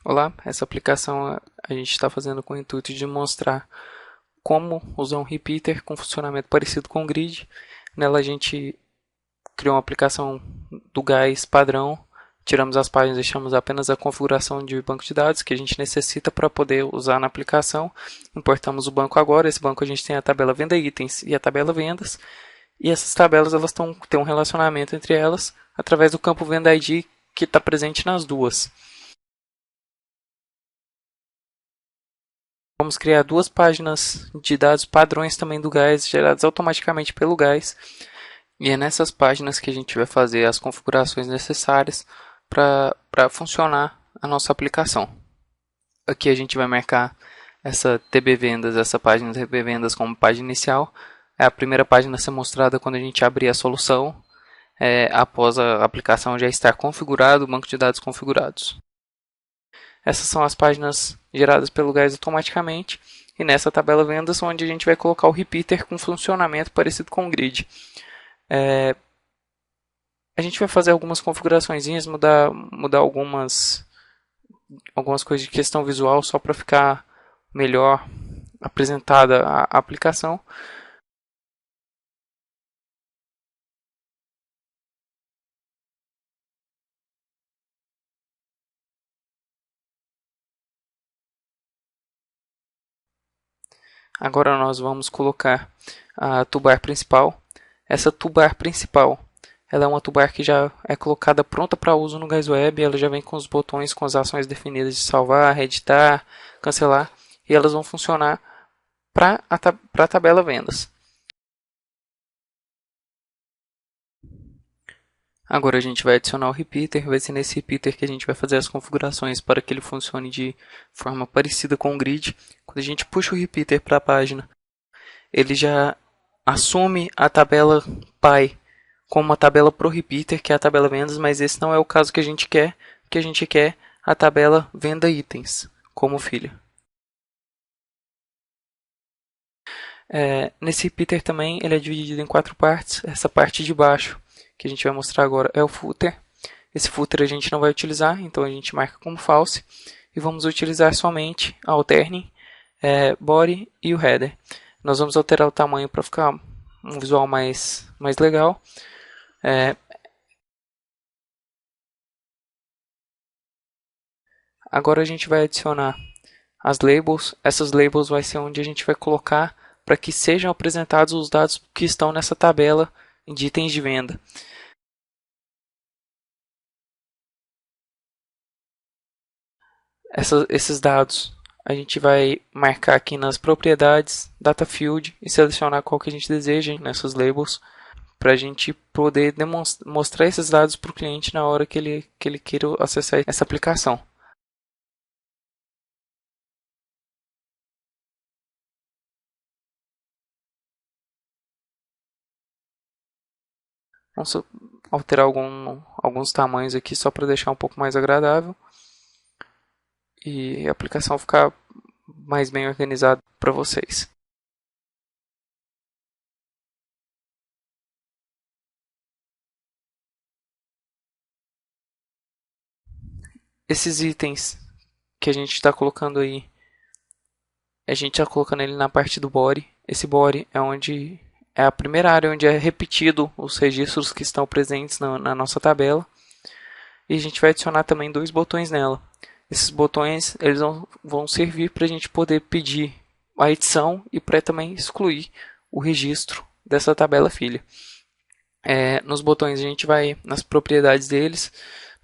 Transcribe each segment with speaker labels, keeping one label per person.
Speaker 1: Olá, essa aplicação a gente está fazendo com o intuito de mostrar como usar um repeater com funcionamento parecido com o grid. Nela a gente criou uma aplicação do gás padrão, tiramos as páginas e deixamos apenas a configuração de banco de dados que a gente necessita para poder usar na aplicação. Importamos o banco agora, esse banco a gente tem a tabela venda itens e a tabela vendas, e essas tabelas elas têm um relacionamento entre elas através do campo venda ID que está presente nas duas. Vamos criar duas páginas de dados padrões também do gás, geradas automaticamente pelo gás. E é nessas páginas que a gente vai fazer as configurações necessárias para funcionar a nossa aplicação. Aqui a gente vai marcar essa TB Vendas, essa página TB Vendas como página inicial. É a primeira página a ser mostrada quando a gente abrir a solução, após a aplicação já estar configurado, o banco de dados configurados. Essas são as páginas geradas pelo gás automaticamente. E nessa tabela vendas, onde a gente vai colocar o repeater com funcionamento parecido com o grid. A gente vai fazer algumas configurações, mudar algumas coisas de questão visual só para ficar melhor apresentada a aplicação. Agora nós vamos colocar a toolbar principal. Essa toolbar principal, ela é uma toolbar que já é colocada pronta para uso no Gás Web. Ela já vem com os botões com as ações definidas de salvar, reeditar, cancelar. E elas vão funcionar para a tabela vendas. Agora a gente vai adicionar o repeater. Vai ser nesse repeater que a gente vai fazer as configurações para que ele funcione de forma parecida com o grid. Quando a gente puxa o repeater para a página, ele já assume a tabela pai como uma tabela pro repeater, que é a tabela vendas, mas esse não é o caso que a gente quer, porque a gente quer a tabela venda itens como filha. Nesse repeater também ele é dividido em 4 partes. Essa parte de baixo que a gente vai mostrar agora é o footer. Esse footer a gente não vai utilizar, então a gente marca como false e vamos utilizar somente a alternate, body e o header. Nós vamos alterar o tamanho para ficar um visual mais legal. Agora a gente vai adicionar as labels. Essas labels vai ser onde a gente vai colocar para que sejam apresentados os dados que estão nessa tabela de itens de venda. Esses dados a gente vai marcar aqui nas propriedades, data field e selecionar qual que a gente deseja nessas labels para a gente poder mostrar esses dados para o cliente na hora que ele queira acessar essa aplicação. Vamos alterar alguns tamanhos aqui só para deixar um pouco mais agradável e a aplicação ficar mais bem organizada para vocês. Esses itens que a gente está colocando aí, a gente está colocando ele na parte do body. Esse body é a primeira área onde é repetido os registros que estão presentes na nossa tabela. E a gente vai adicionar também 2 botões nela. Esses botões eles vão servir para a gente poder pedir a edição e para também excluir o registro dessa tabela filha. Nos botões a gente vai nas propriedades deles,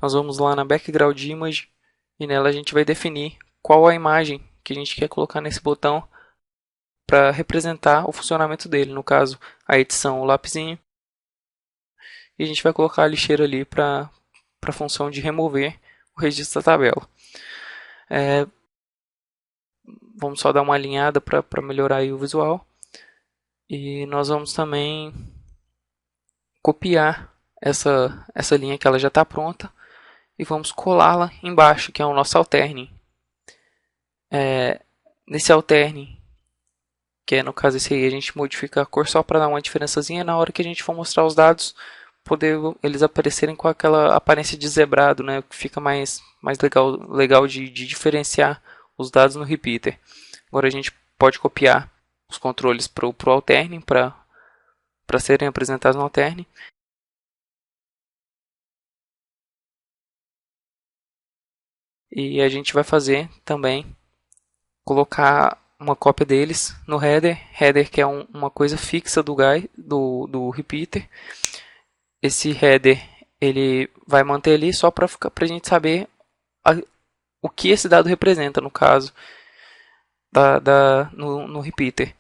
Speaker 1: nós vamos lá na background image e nela a gente vai definir qual a imagem que a gente quer colocar nesse botão para representar o funcionamento dele. No caso, a edição, o lapisinho. E a gente vai colocar a lixeira ali para a função de remover o registro da tabela. Vamos só dar uma alinhada para melhorar aí o visual. E nós vamos também copiar essa linha que ela já está pronta e vamos colá-la embaixo, que é o nosso alterne. Nesse alterne, que é no caso esse aí, a gente modifica a cor só para dar uma diferençazinha na hora que a gente for mostrar os dados poder eles aparecerem com aquela aparência de zebrado, né? Que fica mais legal de diferenciar os dados no repeater. Agora a gente pode copiar os controles para o Alternate para serem apresentados no Alternate. E a gente vai fazer também, colocar uma cópia deles no header que é uma coisa fixa do repeater. Esse header ele vai manter ali só para a gente saber o que esse dado representa, no caso, no repeater.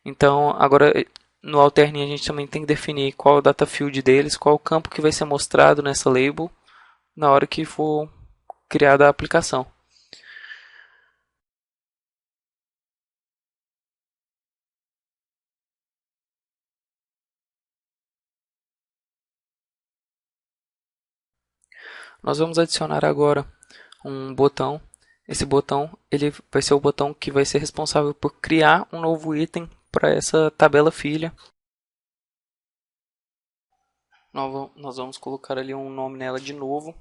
Speaker 1: Então, agora no Alternate a gente também tem que definir qual é o data field deles, qual é o campo que vai ser mostrado nessa label na hora que for criada a aplicação. Nós vamos adicionar agora um botão. Esse botão ele vai ser o botão que vai ser responsável por criar um novo item para essa tabela filha. Nós vamos colocar ali um nome nela de novo,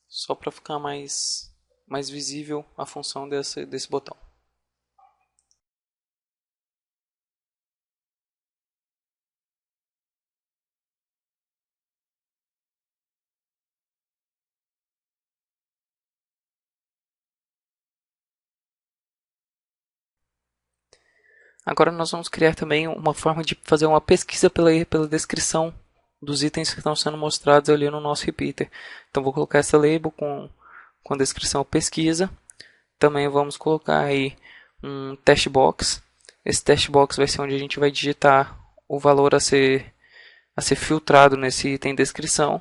Speaker 1: só para ficar mais visível a função desse botão. Agora nós vamos criar também uma forma de fazer uma pesquisa pela descrição dos itens que estão sendo mostrados ali no nosso repeater. Então vou colocar essa label com a descrição pesquisa. Também vamos colocar aí um test box. Esse test box vai ser onde a gente vai digitar o valor a ser filtrado nesse item descrição.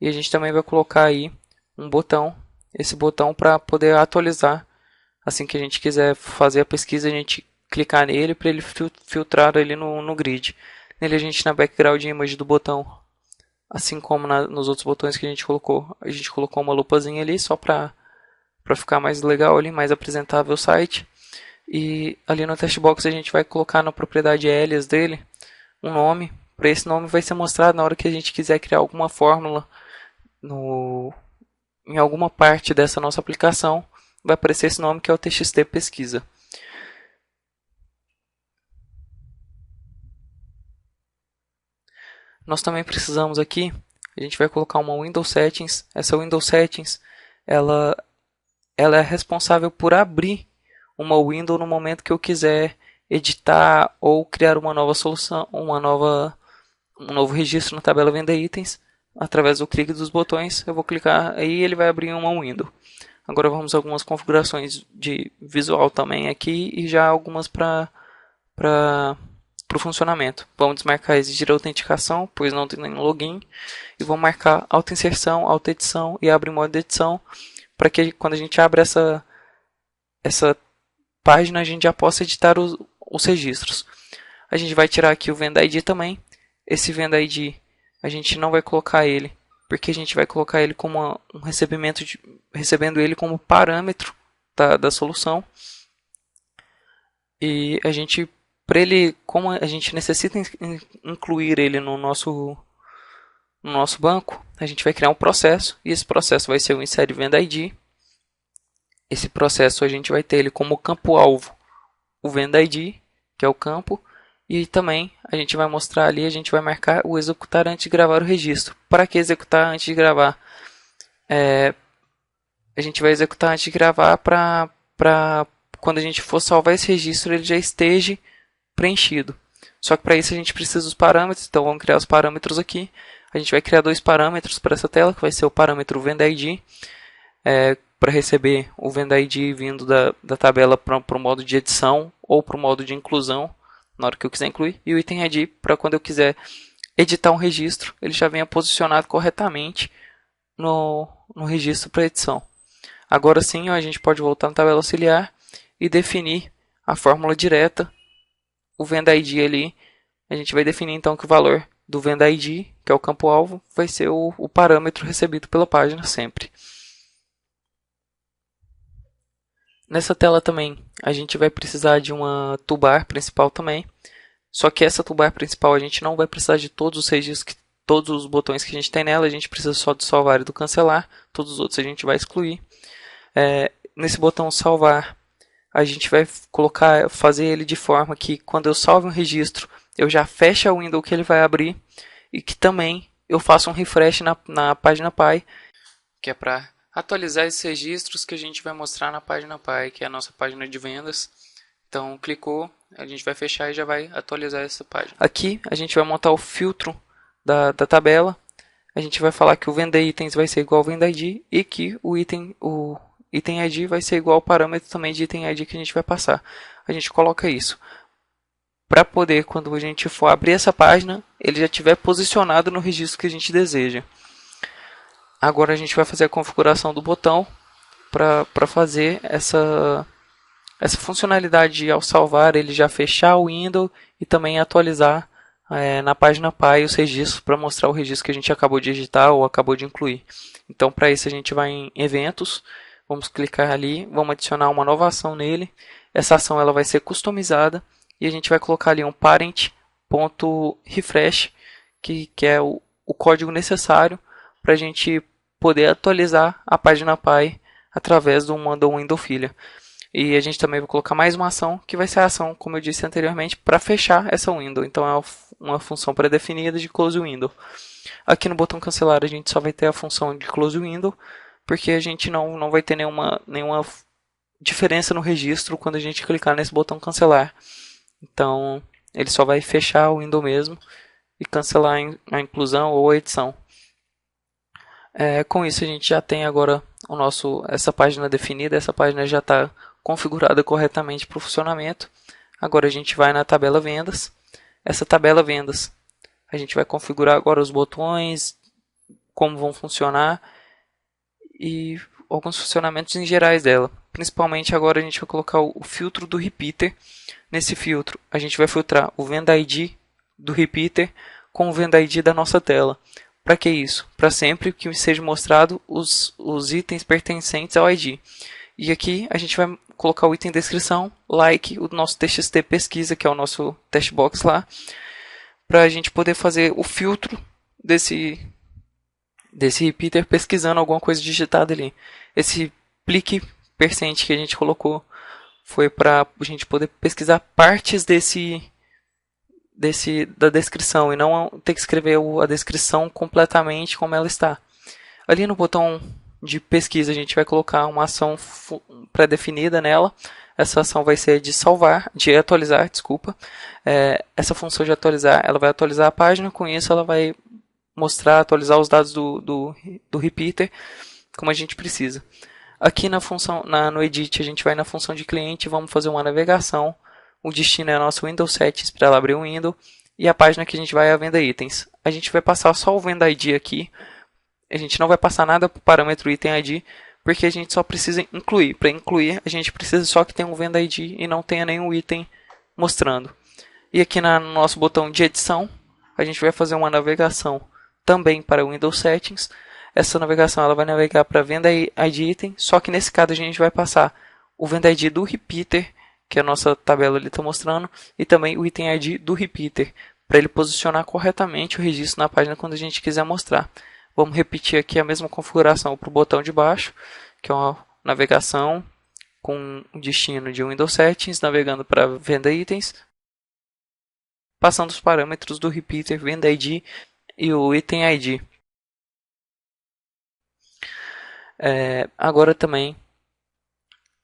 Speaker 1: E a gente também vai colocar aí um botão, esse botão para poder atualizar. Assim que a gente quiser fazer a pesquisa, a gente clicar nele para ele filtrar ali no grid. Nele a gente na background image do botão, assim como nos outros botões que a gente colocou uma lupazinha ali só para ficar mais legal ali, mais apresentável o site. E ali no test box a gente vai colocar na propriedade alias dele um nome. Para esse nome vai ser mostrado na hora que a gente quiser criar alguma fórmula em alguma parte dessa nossa aplicação. Vai aparecer esse nome que é o txt pesquisa. Nós também precisamos aqui, a gente vai colocar uma Windows Settings. Essa Windows Settings, ela é responsável por abrir uma window no momento que eu quiser editar ou criar uma nova solução, um novo registro na tabela Venda Itens. Através do clique dos botões, eu vou clicar aí e ele vai abrir uma window. Agora vamos a algumas configurações de visual também aqui e já algumas para o funcionamento. Vamos desmarcar exigir autenticação, pois não tem nenhum login. E vamos marcar auto-inserção, auto-edição e abre modo de edição, para que quando a gente abre essa página, a gente já possa editar os registros. A gente vai tirar aqui o Venda ID também. Esse Venda ID, a gente não vai colocar ele, porque a gente vai colocar ele como um recebendo ele como parâmetro da solução. E a gente, como a gente necessita incluir ele no nosso banco, a gente vai criar um processo, e esse processo vai ser o insert Venda ID. Esse processo a gente vai ter ele como campo-alvo o Venda ID, que é o campo, e também a gente vai mostrar ali, a gente vai marcar o executar antes de gravar o registro. Para que executar antes de gravar? A gente vai executar antes de gravar para quando a gente for salvar esse registro ele já esteja preenchido. Só que para isso a gente precisa dos parâmetros, então vamos criar os parâmetros aqui. A gente vai criar dois parâmetros para essa tela, que vai ser o parâmetro Venda ID, para receber o Venda ID vindo da tabela para o modo de edição ou para o modo de inclusão, na hora que eu quiser incluir, e o item ID para quando eu quiser editar um registro, ele já venha posicionado corretamente no registro para edição. Agora sim, a gente pode voltar na tabela auxiliar e definir a fórmula direta, o Venda ID ali. A gente vai definir então que o valor do Venda ID, que é o campo-alvo, vai ser o parâmetro recebido pela página sempre. Nessa tela também a gente vai precisar de uma toolbar principal também. Só que essa toolbar principal a gente não vai precisar de todos os registros todos os botões que a gente tem nela, a gente precisa só do salvar e do cancelar, todos os outros a gente vai excluir. Nesse botão salvar, a gente vai fazer ele de forma que quando eu salvo um registro, eu já fecho a window que ele vai abrir e que também eu faço um refresh na página Pi, que é para atualizar esses registros que a gente vai mostrar na página Pi, que é a nossa página de vendas. Então, clicou, a gente vai fechar e já vai atualizar essa página. Aqui, a gente vai montar o filtro da tabela. A gente vai falar que o venda itens vai ser igual ao venda ID e que o item ID vai ser igual ao parâmetro também de item ID que a gente vai passar. A gente coloca isso para poder, quando a gente for abrir essa página, ele já estiver posicionado no registro que a gente deseja. Agora a gente vai fazer a configuração do botão para fazer essa funcionalidade ao salvar, ele já fechar o window e também atualizar na página Pi os registros para mostrar o registro que a gente acabou de editar ou acabou de incluir. Então, para isso a gente vai em eventos, vamos clicar ali, vamos adicionar uma nova ação nele. Essa ação ela vai ser customizada e a gente vai colocar ali um parent.refresh, que é o código necessário para a gente poder atualizar a página Pi através do window filha. E a gente também vai colocar mais uma ação, que vai ser a ação, como eu disse anteriormente, para fechar essa window. Então é uma função pré-definida de close window. Aqui no botão cancelar a gente só vai ter a função de close window, porque a gente não vai ter nenhuma diferença no registro quando a gente clicar nesse botão cancelar. Então ele só vai fechar o window mesmo e cancelar a inclusão ou a edição. Com isso a gente já tem agora essa página definida, essa página já está configurada corretamente para o funcionamento. Agora a gente vai na tabela vendas. Essa tabela vendas, a gente vai configurar agora os botões, como vão funcionar e alguns funcionamentos em gerais dela. Principalmente agora a gente vai colocar o filtro do repeater. Nesse filtro a gente vai filtrar o venda ID do repeater com o venda ID da nossa tela. Para que isso? Para sempre que seja mostrado os itens pertencentes ao ID. E aqui a gente vai colocar o item descrição, like, o nosso txt pesquisa, que é o nosso test box lá, para a gente poder fazer o filtro desse repeater pesquisando alguma coisa digitada ali. Esse plique percent que a gente colocou foi para a gente poder pesquisar partes da descrição e não ter que escrever a descrição completamente como ela está. Ali no botão de pesquisa a gente vai colocar uma ação pré-definida nela. Essa ação vai ser de atualizar, desculpa. Essa função de atualizar, ela vai atualizar a página, com isso ela vai atualizar os dados do repeater como a gente precisa. Aqui no edit a gente vai na função de cliente e vamos fazer uma navegação. O destino é nosso Windows Settings para ela abrir o window e a página que a gente vai é a venda itens. A gente vai passar só o venda ID aqui. A gente não vai passar nada para o parâmetro item ID, porque a gente só precisa incluir. Para incluir, a gente precisa só que tenha um venda ID e não tenha nenhum item mostrando. E aqui no nosso botão de edição, a gente vai fazer uma navegação também para o Windows Settings. Essa navegação ela vai navegar para venda ID item, só que nesse caso a gente vai passar o venda ID do repeater, que a nossa tabela está mostrando, e também o item ID do repeater, para ele posicionar corretamente o registro na página quando a gente quiser mostrar. Vamos repetir aqui a mesma configuração para o botão de baixo, que é uma navegação com o destino de Windows Settings, navegando para venda itens, passando os parâmetros do repeater, venda ID e o item ID. Agora também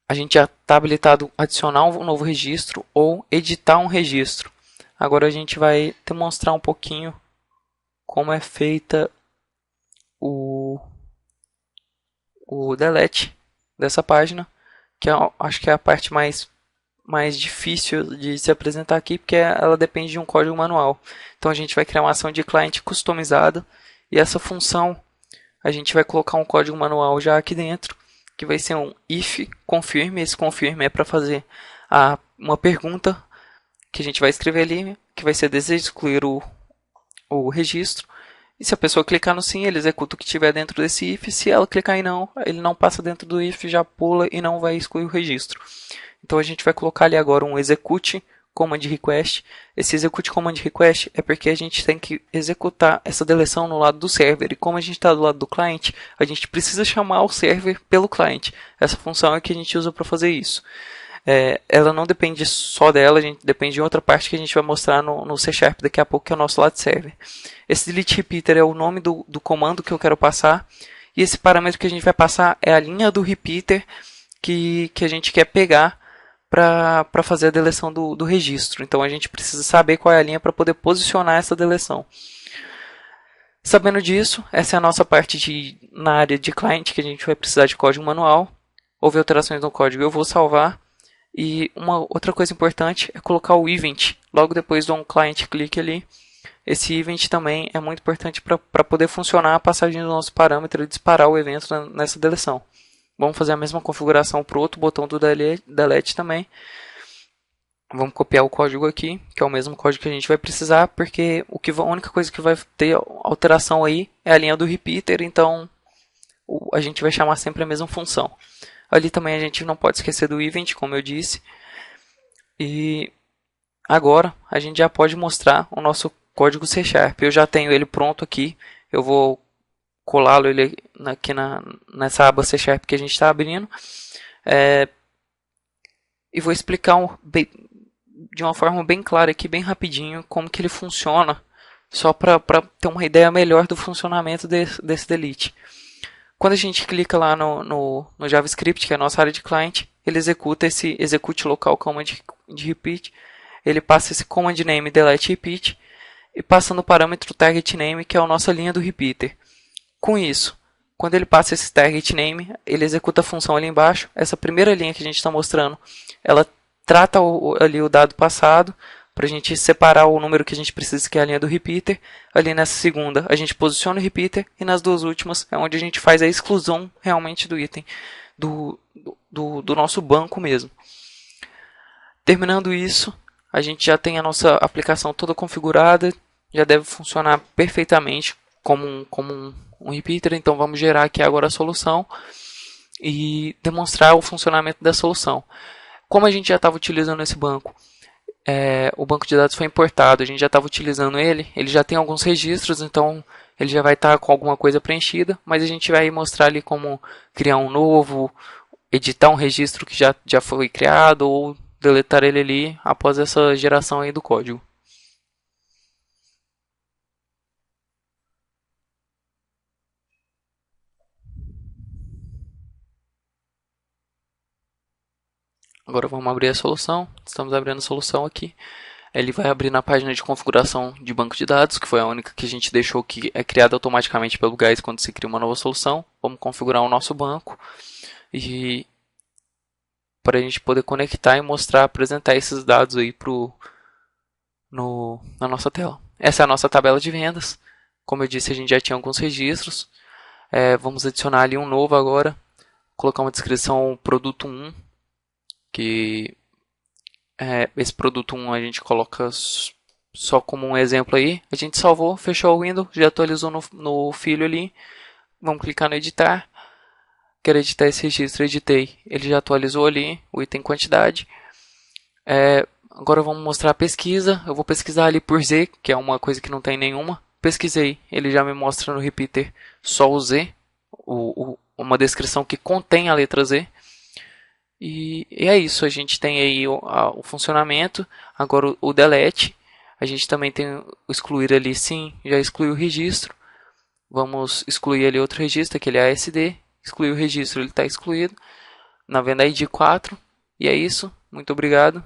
Speaker 1: a gente já está habilitado a adicionar um novo registro ou editar um registro. Agora a gente vai demonstrar um pouquinho como é feita o delete dessa página, que acho que é a parte mais difícil de se apresentar aqui, porque ela depende de um código manual. Então a gente vai criar uma ação de cliente customizada e essa função a gente vai colocar um código manual já aqui dentro, que vai ser um if confirm. Esse confirm é para fazer uma pergunta que a gente vai escrever ali, que vai ser deseja excluir o registro. E se a pessoa clicar no sim, ele executa o que tiver dentro desse if. Se ela clicar em não, ele não passa dentro do if, já pula e não vai excluir o registro. Então a gente vai colocar ali agora um execute command request. Esse execute command request é porque a gente tem que executar essa deleção no lado do server. E como a gente está do lado do cliente, a gente precisa chamar o server pelo cliente. Essa função é que a gente usa para fazer isso. Ela não depende só dela, a gente depende de outra parte que a gente vai mostrar no C Sharp daqui a pouco, que é o nosso lado server. Esse delete repeater é o nome do comando que eu quero passar. E esse parâmetro que a gente vai passar é a linha do repeater que a gente quer pegar para fazer a deleção do registro. Então a gente precisa saber qual é a linha para poder posicionar essa deleção. Sabendo disso, essa é a nossa parte na área de cliente, que a gente vai precisar de código manual. Houve alterações no código, eu vou salvar. E uma outra coisa importante é colocar o event logo depois do client click ali. Esse event também é muito importante para poder funcionar a passagem do nosso parâmetro e disparar o evento nessa deleção. Vamos fazer a mesma configuração para o outro botão do delete também. Vamos copiar o código aqui, que é o mesmo código que a gente vai precisar, porque a única coisa que vai ter alteração aí é a linha do repeater, então a gente vai chamar sempre a mesma função. Ali também a gente não pode esquecer do event, como eu disse. E agora a gente já pode mostrar o nosso código C Sharp. Eu já tenho ele pronto aqui, eu vou colá-lo aqui nessa aba C Sharp que a gente está abrindo. E vou explicar de uma forma bem clara aqui, bem rapidinho, como que ele funciona, só para ter uma ideia melhor do funcionamento desse delete. Quando a gente clica lá no JavaScript, que é a nossa área de cliente, ele executa esse execute local command de repeat, ele passa esse command name delete repeat e passa no parâmetro target name, que é a nossa linha do repeater. Com isso, quando ele passa esse target name, ele executa a função ali embaixo. Essa primeira linha que a gente está mostrando, ela trata ali o dado passado, para a gente separar o número que a gente precisa, que é a linha do repeater. Ali nessa segunda, a gente posiciona o repeater, e nas duas últimas é onde a gente faz a exclusão realmente do item, do nosso banco mesmo. Terminando isso, a gente já tem a nossa aplicação toda configurada, já deve funcionar perfeitamente como um repeater. Então vamos gerar aqui agora a solução e demonstrar o funcionamento da solução. Como a gente já estava utilizando esse banco, o banco de dados foi importado, a gente já estava utilizando ele já tem alguns registros, então ele já vai estar com alguma coisa preenchida, mas a gente vai mostrar ali como criar um novo, editar um registro que já foi criado ou deletar ele ali após essa geração aí do código. Agora vamos abrir a solução. Estamos abrindo a solução aqui. Ele vai abrir na página de configuração de banco de dados, que foi a única que a gente deixou, que é criada automaticamente pelo GAIS quando se cria uma nova solução. Vamos configurar o nosso banco e para a gente poder conectar e mostrar, apresentar esses dados aí na nossa tela. Essa é a nossa tabela de vendas. Como eu disse, a gente já tinha alguns registros. Vamos adicionar ali um novo agora. Colocar uma descrição produto 1, que esse produto 1 a gente coloca só como um exemplo aí. A gente salvou, fechou o window, já atualizou no filho ali. Vamos clicar no editar. Quero editar esse registro, editei. Ele já atualizou ali o item quantidade. Agora vamos mostrar a pesquisa. Eu vou pesquisar ali por Z, que é uma coisa que não tem nenhuma. Pesquisei, ele já me mostra no repeater só o Z, uma descrição que contém a letra Z. E é isso, a gente tem aí o funcionamento. Agora o delete, a gente também tem o excluir ali, sim, já excluiu o registro. Vamos excluir ali outro registro, aquele ASD. Excluir o registro, ele está excluído. Na venda ID 4. E é isso, muito obrigado.